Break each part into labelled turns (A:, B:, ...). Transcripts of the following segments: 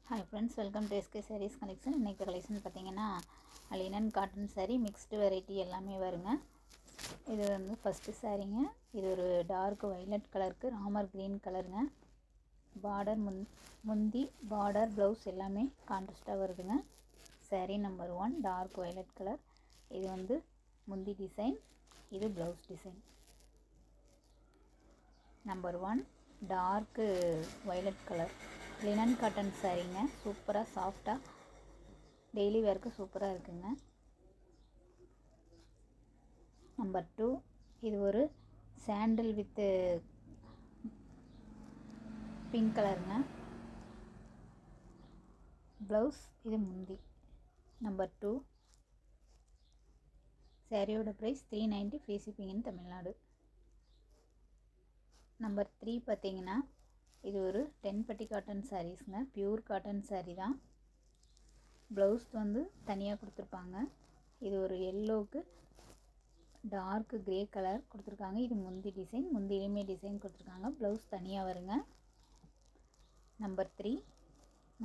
A: Hi friends, welcome to SK sarees collection. இன்றைக்கி collection பார்த்தீங்கன்னா linen cotton saree mixed variety எல்லாமே வருங்க. இது வந்து ஃபஸ்ட்டு சாரீங்க. இது ஒரு டார்க் வைலட் கலருக்கு ராமர் க்ரீன் கலருங்க. பார்டர் முந்தி பார்டர் ப்ளவுஸ் எல்லாமே கான்ட்ராஸ்ட்டாக வருதுங்க. Saree number 1 dark violet colour. இது வந்து முந்தி டிசைன், இது blouse design. Number 1 dark violet colour linen cotton சாரீங்க. சூப்பராக சாஃப்டாக டெய்லி வேர்க்கு சூப்பராக இருக்குங்க. நம்பர் 2 இது ஒரு சாண்டில் வித்து பிங்க் கலருங்க. ப்ளவுஸ் இது முந்தி. நம்பர் 2 சாரியோட ப்ரைஸ் 390, ஃப்ரீ ஷிப்பிங் இன் தமிழ்நாடு. நம்பர் 3 பார்த்தீங்கன்னா இது ஒரு 10 பட்டி காட்டன் சாரீஸுங்க. பியூர் காட்டன் சாரீ தான். ப்ளவுஸ் வந்து தனியாக கொடுத்துருப்பாங்க. இது ஒரு எல்லோவுக்கு டார்க் கிரே கலர் கொடுத்துருக்காங்க. இது முந்தி டிசைன், முந்திலையுமே டிசைன் கொடுத்துருக்காங்க. ப்ளவுஸ் தனியாக வருங்க. நம்பர் 3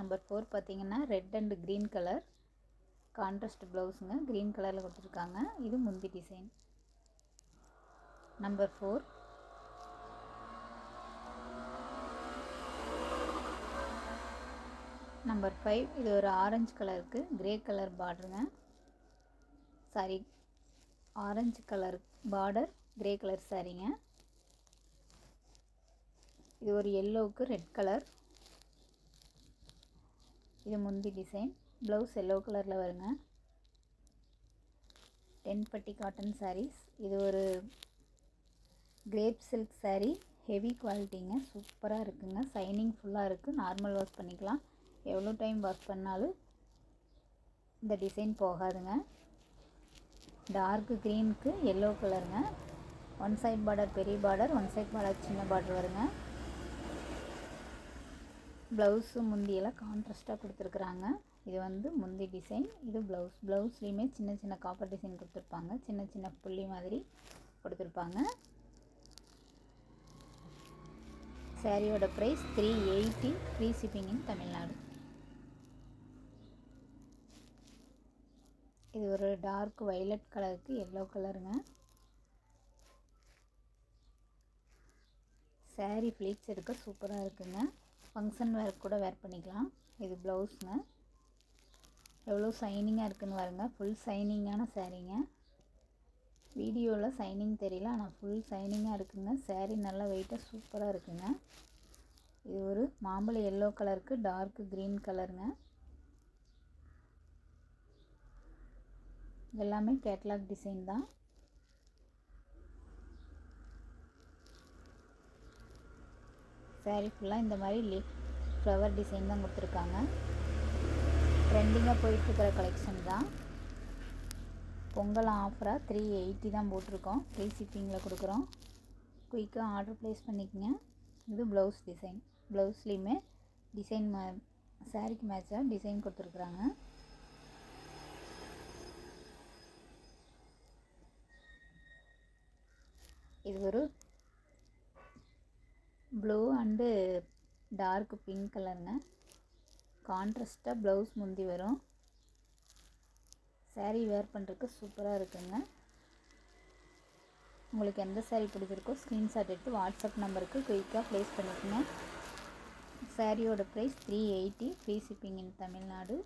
A: நம்பர் 4 பார்த்தீங்கன்னா red and green colour contrast ப்ளவுஸுங்க. க்ரீன் கலரில் கொடுத்துருக்காங்க. இது முந்தி டிசைன். நம்பர் 4 நம்பர் 5 இது ஒரு ஆரஞ்சு கலருக்கு கிரே கலர் பார்டருங்க. Saree, orange colour border grey colour சாரீங்க. இது ஒரு எல்லோவுக்கு ரெட் கலர். இது முந்தி டிசைன். ப்ளவுஸ் எல்லோ கலரில் வருங்க. 10 பட்டி காட்டன் சாரீஸ். இது ஒரு கிரேப் சில்க் சாரீ. ஹெவி குவாலிட்டிங்க. சூப்பராக இருக்குங்க. சைனிங் ஃபுல்லாக இருக்குது. நார்மல் வாஷ் பண்ணிக்கலாம். எவ்வளோ டைம் வாஷ் பண்ணாலும் இந்த டிசைன் போகாதுங்க. டார்க் க்ரீனுக்கு எல்லோ கலருங்க. ஒன் சைட் பார்டர் பெரிய பார்டர், ஒன் சைட் பார்டர் சின்ன பார்டர் வருங்க. ப்ளவுஸு முந்தியெல்லாம் கான்ட்ராஸ்ட்டாக கொடுத்துருக்குறாங்க. இது வந்து முந்தி டிசைன், இது ப்ளவுஸ். ப்ளவுஸ்லேயுமே சின்ன சின்ன காப்பர் டிசைன் கொடுத்துருப்பாங்க. சின்ன சின்ன புள்ளி மாதிரி கொடுத்துருப்பாங்க. சாரியோட ப்ரைஸ் 380, ஃப்ரீ ஷிப்பிங் இன் தமிழ்நாடு. இது ஒரு டார்க் வைலட் கலருக்கு எல்லோ கலருங்க. சாரீ ஃப்ளீட்ஸ் எடுக்க சூப்பராக இருக்குங்க. ஃபங்க்ஷன் வேர் கூட வேர் பண்ணிக்கலாம். இது ப்ளவுஸுங்க. எவ்வளோ சைனிங்காக இருக்குதுன்னு பாருங்க. ஃபுல் சைனிங்கான சாரீங்க. வீடியோவில் சைனிங் தெரியல, ஆனால் ஃபுல் சைனிங்காக இருக்குங்க. சாரீ நல்லா வெயிட்டாக சூப்பராக இருக்குங்க. இது ஒரு மாம்பழ எல்லோ கலருக்கு டார்க் க்ரீன் கலருங்க. எல்லாமே கேட்லாக் டிசைன் தான். சாரீ ஃபுல்லாக இந்த மாதிரி ஃப்ளவர் டிசைன் தான் கொடுத்துருக்காங்க. ட்ரெண்டிங்காக போயிட்டுருக்கிற கலெக்ஷன் தான். பொங்கல் ஆஃபராக 380 தான் போட்டிருக்கோம். ஃப்ரீ ஷிப்பிங்கில் கொடுக்குறோம். குயிக்காக ஆர்டர் ப்ளேஸ் பண்ணிக்கங்க. இது ப்ளவுஸ் டிசைன். ப்ளவுஸ்லேயுமே டிசைன் சாரீக்கு மேட்சாக டிசைன் கொடுத்துருக்குறாங்க. இது ஒரு ப்ளூ அண்டு டார்க் பிங்க் கலருங்க. கான்ட்ராஸ்ட்டாக ப்ளவுஸ் முந்தி வரும். சாரீ வேர் பண்ணுறதுக்கு சூப்பராக இருக்குங்க. உங்களுக்கு எந்த சாரீ பிடிச்சிருக்கோ ஸ்க்ரீன்ஷாட் எடுத்து வாட்ஸ்அப் நம்பருக்கு குயிக்காக ப்ளேஸ் பண்ணிக்கோங்க. சாரியோட ப்ரைஸ் 380, ஃப்ரீ ஷிப்பிங் இன் தமிழ்நாடு.